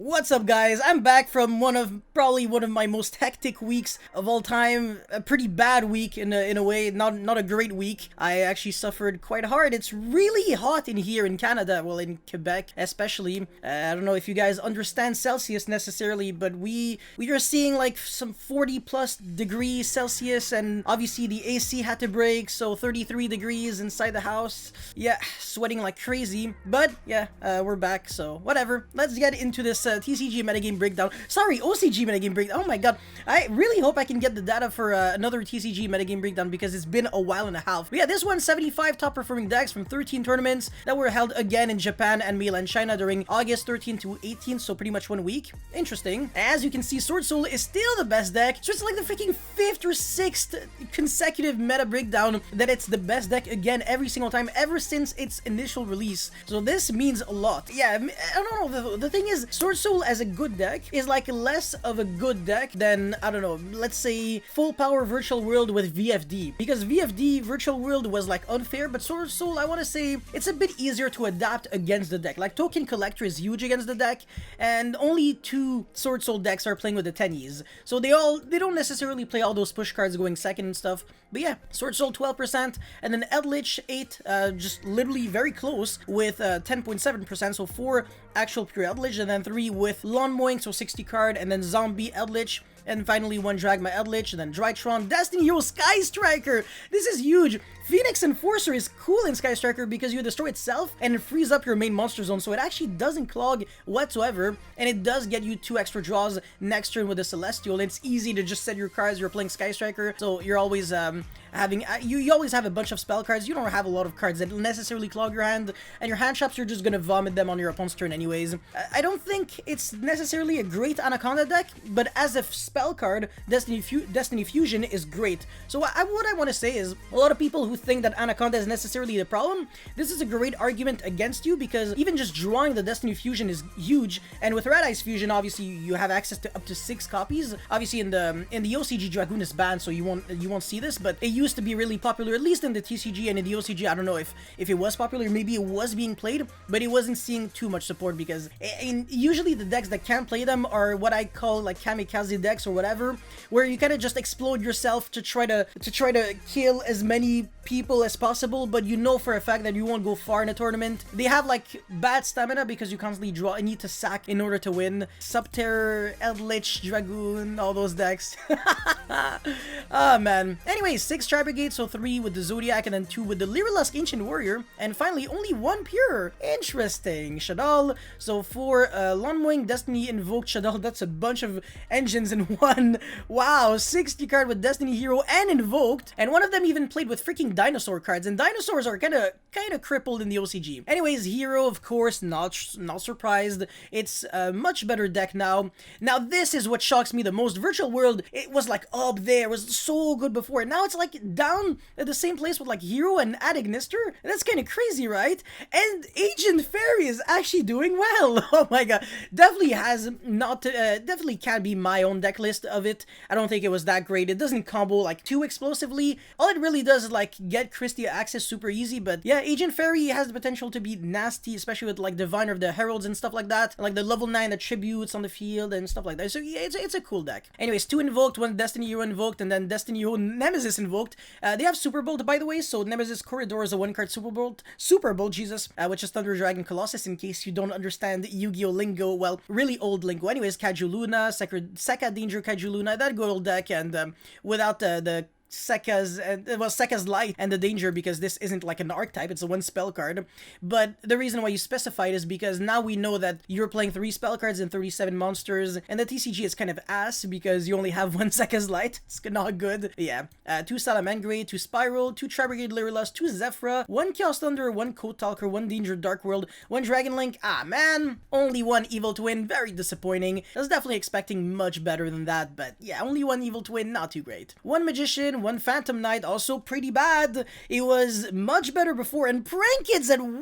What's up, guys? I'm back from probably one of my most hectic weeks of all time. A pretty bad week in a way, not a great week. I actually suffered quite hard. It's really hot in here in Canada, well, in Quebec especially. I don't know if you guys understand Celsius necessarily, but we are seeing like some 40 plus degrees Celsius, and obviously the AC had to break, so 33 degrees inside the house. Yeah, sweating like crazy. But yeah, we're back, so whatever. Let's get into this TCG metagame breakdown. Sorry, OCG metagame breakdown. Oh my god. I really hope I can get the data for another TCG metagame breakdown because it's been a while and a half. But yeah, this one's 75 top performing decks from 13 tournaments that were held again in Japan and mainland China during August 13 to 18, so pretty much 1 week. Interesting. As you can see, Sword Soul is still the best deck. So it's like the freaking 5th or 6th consecutive meta breakdown that it's the best deck again every single time ever since its initial release. So this means a lot. Yeah, I don't know. The thing is, Sword Soul as a good deck is like less of a good deck than, I don't know, let's say Full Power Virtual World with VFD. Because VFD Virtual World was like unfair, but Sword Soul, I want to say it's a bit easier to adapt against the deck. Like Token Collector is huge against the deck, and only 2 Sword Soul decks are playing with the tennies. So they don't necessarily play all those push cards going second and stuff. But yeah, Sword Soul 12%, and then Eldlich 8, just literally very close with 10.7%, so 4 actual pure Eldlich, and then 3 with Lawn Mowing, so 60 card, and then Zombie Eldlich, and finally 1 Dragma Eldlich, and then Drytron, Destiny Hero, Sky Striker! This is huge! Phoenix Enforcer is cool in Sky Striker because you destroy itself and it frees up your main monster zone, so it actually doesn't clog whatsoever, and it does get you 2 extra draws next turn with the Celestial. It's easy to just set your cards. You're playing Sky Striker, so you're always you always have a bunch of spell cards. You don't have a lot of cards that necessarily clog your hand, and your hand traps, you're just gonna vomit them on your opponent's turn anyways. I don't think it's necessarily a great Anaconda deck, but as a spell card, Destiny Fusion is great. So what I want to say is, a lot of people who think that Anaconda is necessarily the problem, this is a great argument against you, because even just drawing the Destiny Fusion is huge, and with Red Eyes Fusion, obviously you have access to up to 6 copies. Obviously in the OCG, Dragoon is banned, so you won't see this, but it used to be really popular, at least in the TCG, and in the OCG, I don't know if it was popular, maybe it was being played, but it wasn't seeing too much support, because usually the decks that can't play them are what I call like kamikaze decks or whatever, where you kind of just explode yourself to try to kill as many people as possible, but you know for a fact that you won't go far in a tournament. They have like bad stamina because you constantly draw and need to sack in order to win. Subterror, Eldlich, Dragoon, all those decks. Oh man. Anyway, 6 Tri-Brigade, so 3 with the Zodiac and then 2 with the Lyrilusk Ancient Warrior, and finally only 1 pure. Interesting. Shadal, so 4 Lawn Mowing, Destiny, Invoked, Shadal. That's a bunch of engines in one. Wow, 60 card with Destiny Hero and Invoked, and one of them even played with freaking dinosaur cards, and dinosaurs are kind of crippled in the OCG. Anyways, Hero, of course, not surprised. It's a much better deck now. Now this is what shocks me the most. Virtual World, it was like up there, it was so good before, and now it's like down at the same place with like Hero and Adignister. That's kind of crazy, right? And Agent Fairy is actually doing well. Oh my god, definitely definitely can be my own deck list of it. I don't think it was that great. It doesn't combo like too explosively. All it really does is like get Christie access super easy, but yeah, Agent Fairy has the potential to be nasty, especially with like Diviner of the Heralds and stuff like that, like the level 9 attributes on the field and stuff like that. So yeah, it's a cool deck. Anyways, 2 Invoked, 1 Destiny Hero Invoked, and then Destiny Hero Nemesis Invoked. They have Super Bolt, by the way, so Nemesis Corridor is a 1-card Super Bolt, Jesus, which is Thunder Dragon Colossus, in case you don't understand Yu-Gi-Oh lingo, well, really old lingo. Anyways, Kaiju Luna, Sekka Danger Kaiju Luna, that good old deck, and without the Sekka's, and well, Sekka's Light and the Danger, because this isn't like an archetype, it's a 1 spell card. But the reason why you specified is because now we know that you're playing 3 spell cards and 37 monsters, and the TCG is kind of ass because you only have 1 Sekka's Light. It's not good. Yeah. 2 Salamangreat, 2 Spiral, 2 Tri-Brigade Lyrilusk, 2 Zephyra, 1 Chaos Thunder, 1 Code Talker, 1 Danger Dark World, 1 Dragon Link. Ah man, only 1 Evil Twin, very disappointing. I was definitely expecting much better than that, but yeah, only 1 Evil Twin, not too great. 1 Magician, Dragon, 1 Phantom Knight, also pretty bad. It was much better before, and Prankins at 1?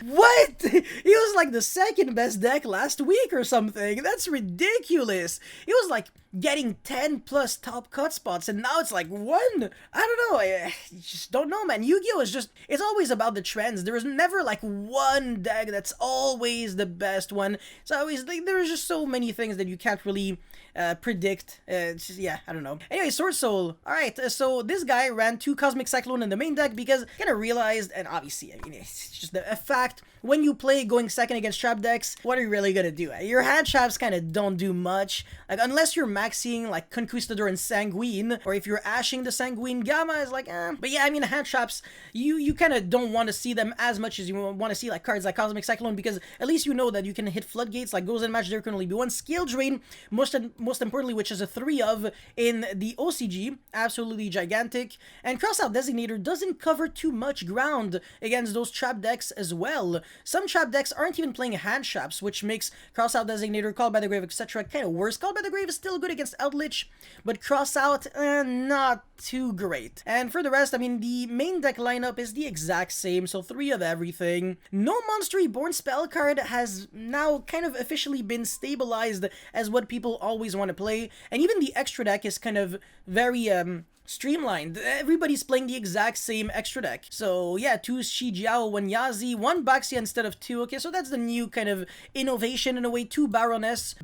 What? It was like the second best deck last week or something. That's ridiculous. It was like getting 10 plus top cut spots, and now it's like 1. I don't know. I just don't know, man. Yu-Gi-Oh! Is just, it's always about the trends. There is never like one deck that's always the best one. It's always like, there's just so many things that you can't really predict. It's just, yeah, I don't know. Anyway, Sword Soul. Alright, so this guy ran 2 Cosmic Cyclone in the main deck because kind of realized, and obviously, I mean, it's just a fact, when you play going second against trap decks, what are you really gonna do? Your hand traps kind of don't do much. Like, unless you're maxing like Conquistador and Sanguine, or if you're ashing the Sanguine, Gamma is like, eh. But yeah, I mean, hand traps, you kind of don't want to see them as much as you want to see like cards like Cosmic Cyclone, because at least you know that you can hit floodgates. Like Goes and Match, there can only be 1 skill drain, most importantly, which is a 3 of in the OCG, absolutely gigantic. And Crossout Designator doesn't cover too much ground against those trap decks as well. Some trap decks aren't even playing hand traps, which makes Crossout Designator, Call by the Grave, etc. kind of worse. Call by the Grave is still good against Eldlich, but Crossout, not too great. And for the rest, I mean, the main deck lineup is the exact same, so 3 of everything. No Monster Reborn spell card has now kind of officially been stabilized as what people always want to play, and even the extra deck is kind of very streamlined. Everybody's playing the exact same extra deck. So yeah, 2 Shijiao, 1 Yazi, 1 Baxia instead of 2. Okay, so that's the new kind of innovation in a way. 2 Baroness,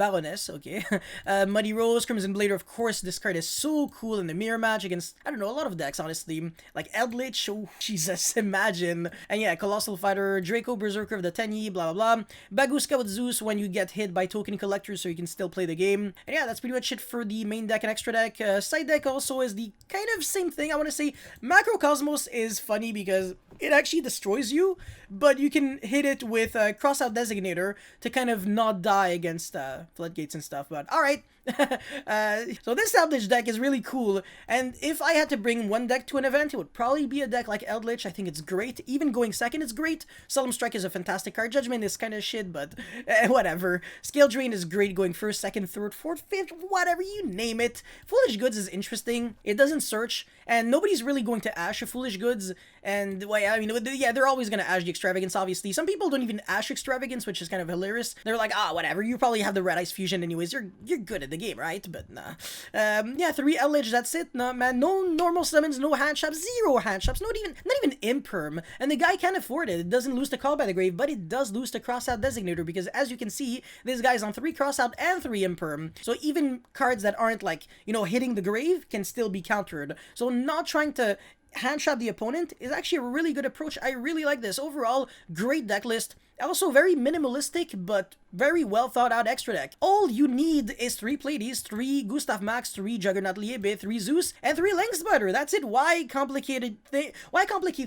okay. Muddy Rose, Crimson Blader, of course, this card is so cool in the mirror match against, I don't know, a lot of decks, honestly. Like Eldlich, oh, Jesus, imagine. And yeah, Colossal Fighter, Draco, Berserker of the Tenyi, blah, blah, blah. Baguska with Zeus when you get hit by token collectors so you can still play the game. And yeah, that's pretty much it for the main deck and extra deck. Side deck also is the kind of same thing. I want to say Macrocosmos is funny because it actually destroys you, but you can hit it with a Crossout Designator to kind of not die against floodgates and stuff. But alright. So this Eldlich deck is really cool, and if I had to bring one deck to an event, it would probably be a deck like Eldlich. I think it's great. Even going second is great. Solemn Strike is a fantastic card. Judgment is kind of shit, but whatever. Scale Drain is great going first, second, third, fourth, fifth, whatever, you name it. Foolish Goods is interesting. It doesn't search, and nobody's really going to ash a Foolish Goods, and well, I mean, yeah, they're always going to ash the Extravagance, obviously. Some people don't even ash Extravagance, which is kind of hilarious. They're like, whatever, you probably have the Red Ice Fusion anyways, you're good at the game, right? But nah. Yeah, 3 Eldlich, that's it. Nah, man, no normal summons, no hand traps, 0 hand traps, not even imperm, and the guy can't afford it. It doesn't lose to Call by the Grave, but it does lose to Crossout Designator, because as you can see, this guy's on 3 Crossout and 3 imperm, so even cards that aren't like, you know, hitting the grave can still be countered. So not trying to hand trap the opponent is actually a really good approach. I really like this. Overall, great deck list. Also very minimalistic, but very well thought out extra deck. All you need is 3 Pleiades, 3 Gustav Max, 3 Juggernaut Liebe, 3 Zeus, and 3 Lengthsbutter. That's it. Why complicate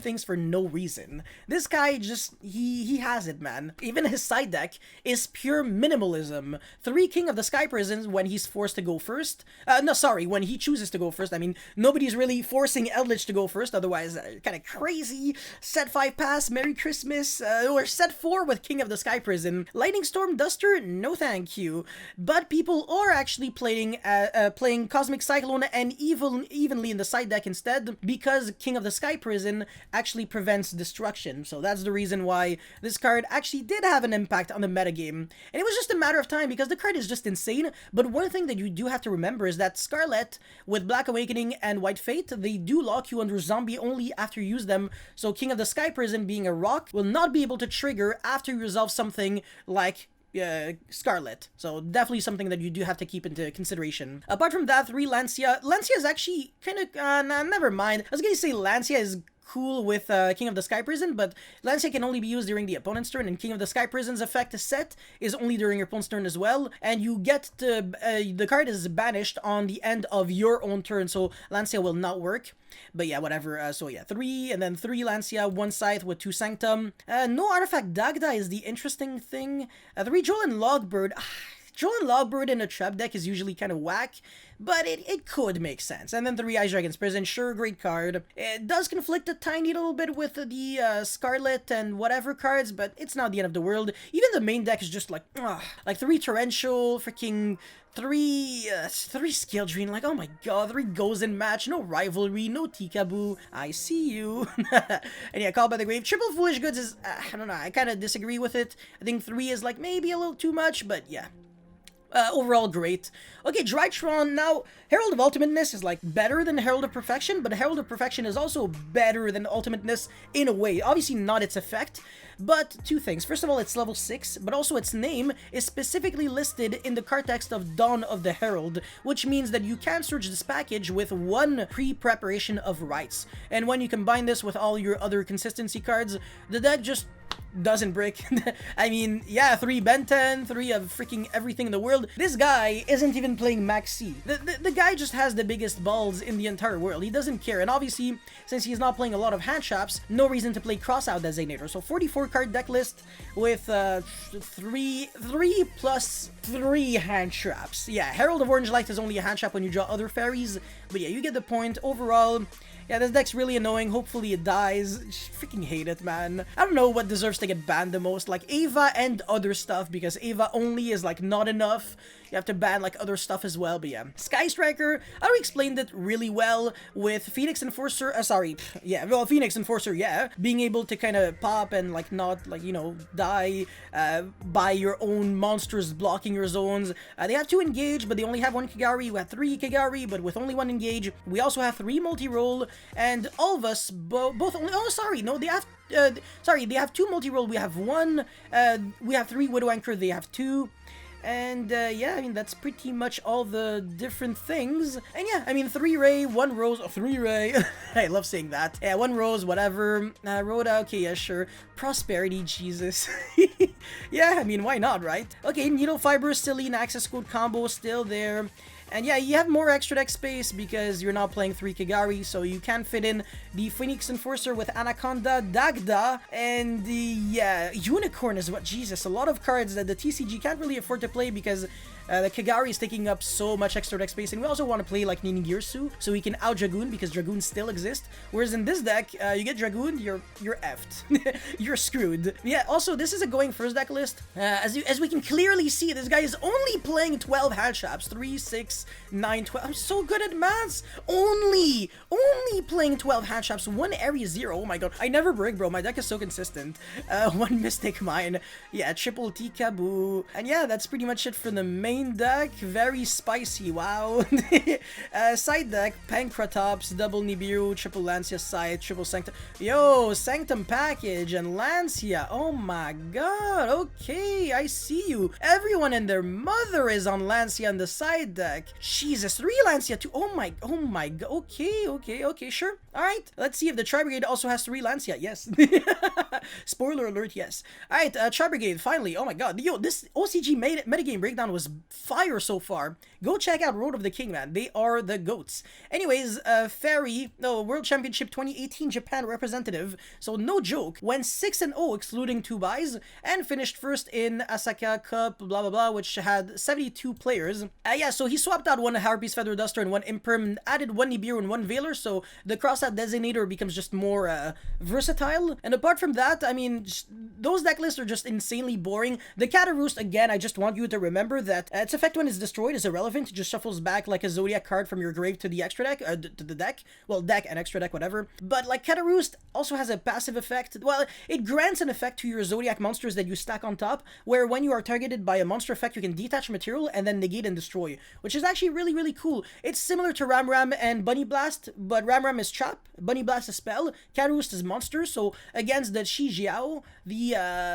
things for no reason? This guy just, he has it, man. Even his side deck is pure minimalism. 3 King of the Sky Prisons when he's forced to go first. No, sorry, when he chooses to go first. I mean, nobody's really forcing Eldlich to go first, otherwise kind of crazy. Set 5 pass, Merry Christmas, or set 4 with King of the Sky Prison. Lightning Storm Duster, no thank you. But people are actually playing Cosmic Cyclone and evenly in the side deck instead, because King of the Sky Prison actually prevents destruction. So that's the reason why this card actually did have an impact on the metagame. And it was just a matter of time, because the card is just insane. But one thing that you do have to remember is that Scarlet, with Black Awakening and White Fate, they do lock you under zombie only after you use them. So King of the Sky Prison, being a rock, will not be able to trigger after you resolve something like Scarlet. So definitely something that you do have to keep into consideration. Apart from that, 3 Lancia. Lancia is actually kind of, nah, never mind. I was gonna say Lancia is cool with King of the Sky Prison, but Lancia can only be used during the opponent's turn, and King of the Sky Prison's effect set is only during your opponent's turn as well, and you get to, the card is banished on the end of your own turn, so Lancia will not work. But yeah, whatever. So yeah, 3, and then 3 Lancia, 1 Scythe with 2 Sanctum. No Artifact Dagda is the interesting thing. 3 Joel and Logbird. throwing Logbird in a trap deck is usually kind of whack, but it could make sense. And then 3 Ice Dragon's Prison, sure, great card. It does conflict a tiny little bit with the Scarlet and whatever cards, but it's not the end of the world. Even the main deck is just like, ugh, like 3 Torrential, freaking 3 Skill Drain, like, oh my god, 3 Goes in Match, no Rivalry, no Tikaboo, I see you. And yeah, Call by the Grave. Triple Foolish Goods is, I don't know, I kind of disagree with it. I think 3 is like maybe a little too much, but yeah. Overall, great. Okay, Drytron. Now, Herald of Ultimateness is, like, better than Herald of Perfection, but Herald of Perfection is also better than Ultimateness in a way. Obviously not its effect, but 2 things. First of all, it's level 6, but also its name is specifically listed in the card text of Dawn of the Herald, which means that you can search this package with 1 pre-preparation of rights. And when you combine this with all your other consistency cards, the deck just doesn't break. I mean, yeah, 3 Ben 10, 3 of freaking everything in the world. This guy isn't even playing Max C. The guy just has the biggest balls in the entire world. He doesn't care. And obviously, since he's not playing a lot of hand traps, no reason to play Crossout Designator. So 44 card deck list with 3 plus 3 hand traps. Yeah, Herald of Orange Light is only a hand trap when you draw other fairies. But yeah, you get the point. Overall, yeah, this deck's really annoying. Hopefully it dies. Just freaking hate it, man. I don't know what deserves to get banned the most. Like, Ava and other stuff, because Ava only is, like, not enough. You have to ban, like, other stuff as well, but yeah. Sky Striker, I already explained it really well with Phoenix Enforcer, Phoenix Enforcer, yeah. Being able to kind of pop and, like, not, like, you know, die by your own monsters blocking your zones. They have 2 engage, but they only have 1 Kigari. We have 3 Kigari, but with only 1 engage. We also have 3 multi-roll, and all of us both only, oh, sorry, no, they have they have 2 multi-roll. We have 1, we have 3 Widow Anchor, they have 2. And, yeah, I mean, that's pretty much all the different things. And yeah, I mean, 3 Ray, 1 Rose, 3 Ray. I love saying that. Yeah, 1 Rose, whatever. Rhoda, okay, yeah, sure. Prosperity, Jesus. Yeah, I mean, why not, right? Okay, Needle Fiber, Celine, Access Code combo still there. And yeah, you have more extra deck space because you're not playing 3 Kigari, so you can fit in the Phoenix Enforcer with Anaconda, Dagda, and the, yeah, Unicorn is what, Jesus, a lot of cards that the TCG can't really afford to play because the Kigari is taking up so much extra deck space, and we also want to play like Ninigirsu, so we can out-Dragoon because Dragoons still exist, whereas in this deck, you get Dragoon, you're effed. You're screwed. Yeah, also, this is a going first deck list. As we can clearly see, this guy is only playing 12 hand traps, 3, 6, 9, 12. I'm so good at maths. Only playing 12 hand traps, 1 area 0. Oh my god, I never break, bro. My deck is so consistent. 1 Mystic Mine. Yeah, triple Tikaboo. And yeah, that's pretty much it for the main deck. Very spicy, wow. Side deck, Pancratops, double Nibiru, triple Lancia side, triple Sanctum. Yo, Sanctum package and Lancia. Oh my god, okay, I see you. Everyone and their mother is on Lancia on the side deck. Jesus, 3 Lancia too. Oh my god, okay, sure. Alright, let's see if the Tri-Brigade also has 3 Lancia. Yes. Spoiler alert, yes. Alright, Tri-Brigade, finally. Oh my god, yo, this OCG metagame breakdown was fire so far. Go check out Road of the King, man. They are the goats. Anyways, Fairy, no, World Championship 2018 Japan representative, so no joke, went 6-0 excluding 2 buys, and finished first in Asaka Cup, blah blah blah, which had 72 players. Yeah, so he swapped out 1 Harpy's Feather Duster and 1 Imperm, added 1 Nibiru and 1 Veiler, so the Crossout Designator becomes just more versatile. And apart from that, I mean, those deck lists are just insanely boring. The Cataroost, again, I just want you to remember that its effect when it's destroyed is irrelevant. It just shuffles back like a Zodiac card from your grave to the extra deck, to the deck. Well, deck and extra deck, whatever. But like Cataroost also has a passive effect. Well, it grants an effect to your Zodiac monsters that you stack on top, where when you are targeted by a monster effect, you can detach material and then negate and destroy, which is actually really, really cool. It's similar to Ram Ram and Bunny Blast, but Ram Ram is trap, Bunny Blast is spell, Cataroost is monster, so against the Shi Jiao, the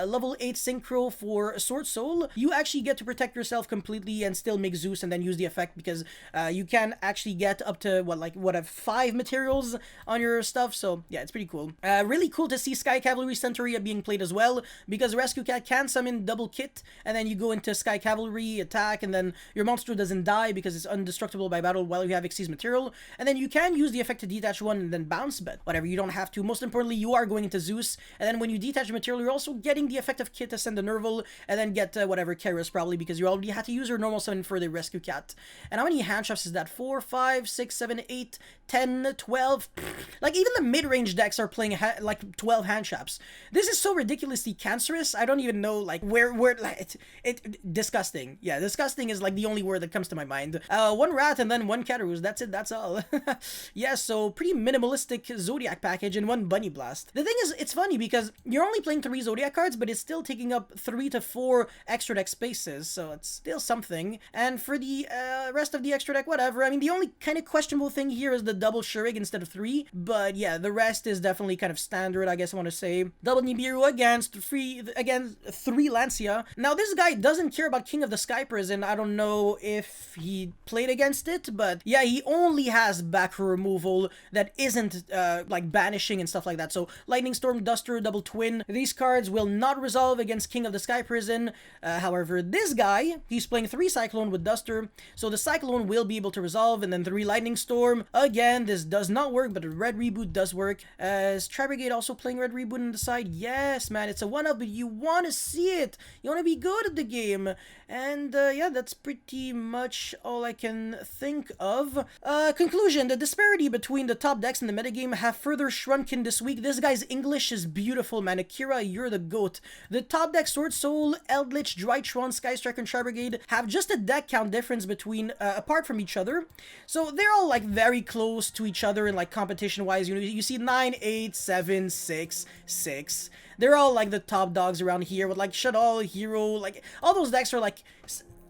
level 8 Synchro for Sword Soul, you actually get to protect yourself completely and still make Zeus and then use the effect because you can actually get up to, what, 5 materials on your stuff, so yeah, it's pretty cool. Really cool to see Sky Cavalry Centuria being played as well, because Rescue Cat can summon double kit, and then you go into Sky Cavalry, attack, and then your monster doesn't die because it's indestructible by battle while you have Xyz material, and then you can use the effect to detach one and then bounce, but whatever, you don't have to. Most importantly, you are going into Zeus, and then when you detach material, you're also getting the effect of Kit to send the Nerval, and then get whatever, Keras probably, because you already had to use your normal summon for the Rescue Cat. And how many handtraps is that? 4, 5, 6, 7, 8, 10, 12. Like, even the mid-range decks are playing like 12 handtraps. This is so ridiculously cancerous. I don't even know, like, where like, disgusting. Yeah, disgusting is like the only word that comes to my mind. One rat and then one Catarus. That's it. That's all. Yeah, so pretty minimalistic Zodiac package and one Bunny Blast. The thing is, it's funny because you're only playing 3 Zodiac cards, but it's still taking up 3 to 4 extra deck spaces, so it's still something. And for the rest of the extra deck, whatever. I mean, the only kind of questionable thing here is the double Shurig instead of 3, but yeah, the rest is definitely kind of standard, I guess I want to say. Double Nibiru against 3 Lancia. Now, this guy doesn't care about King of the Sky Prison. I don't know if he played against it, but yeah, he only has back removal that isn't like banishing and stuff like that. So Lightning Storm, Duster, Double Twin, these cards will not resolve against King of the Sky Prison. However, this guy, he's playing 3 Cyclone with Duster, so the Cyclone will be able to resolve, and then 3 Lightning Storm. Again, this does not work, but a Red Reboot does work. Is Tri-Brigade also playing Red Reboot on the side? Yes, man, it's a 1-up, but you want to see it. You want to be good at the game. And yeah, that's pretty much all I can think of. Conclusion, the disparity between the top decks in the metagame have further shrunken this week. This guy's English is beautiful, man. Akira, you're the GOAT. The top deck Sword Soul, Eldlich, Drytron, Striker and Tri-Brigade have just a deck count difference between apart from each other. So they're all like very close to each other in like competition wise. You know, you see 9, 8, 7, 6, 6. They're all like the top dogs around here with like Shadal, Hero, like all those decks are like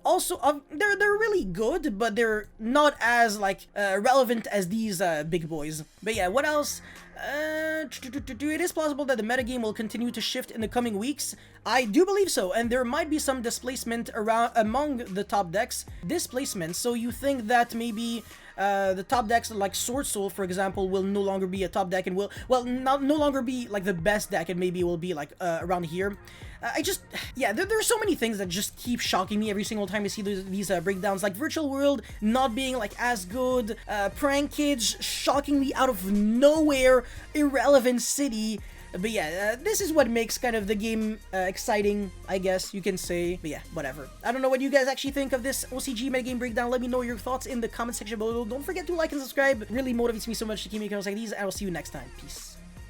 also they're really good, but they're not as like relevant as these big boys. But yeah, what else? It is plausible that the metagame will continue to shift in the coming weeks. I do believe so, and there might be some displacement around among the top decks. Displacement, so you think that maybe the top decks like Sword Soul, for example, will no longer be a top deck and will, well, no longer be like the best deck, and maybe will be like around here. Yeah, there are so many things that just keep shocking me every single time I see these breakdowns, like Virtual World not being like as good, Prank Kids shockingly out of nowhere, Irrelevant City. But yeah, this is what makes kind of the game exciting, I guess you can say. But yeah, whatever. I don't know what you guys actually think of this OCG metagame breakdown. Let me know your thoughts in the comment section below. Don't forget to like and subscribe. It really motivates me so much to keep making videos like these, and I'll see you next time. Peace.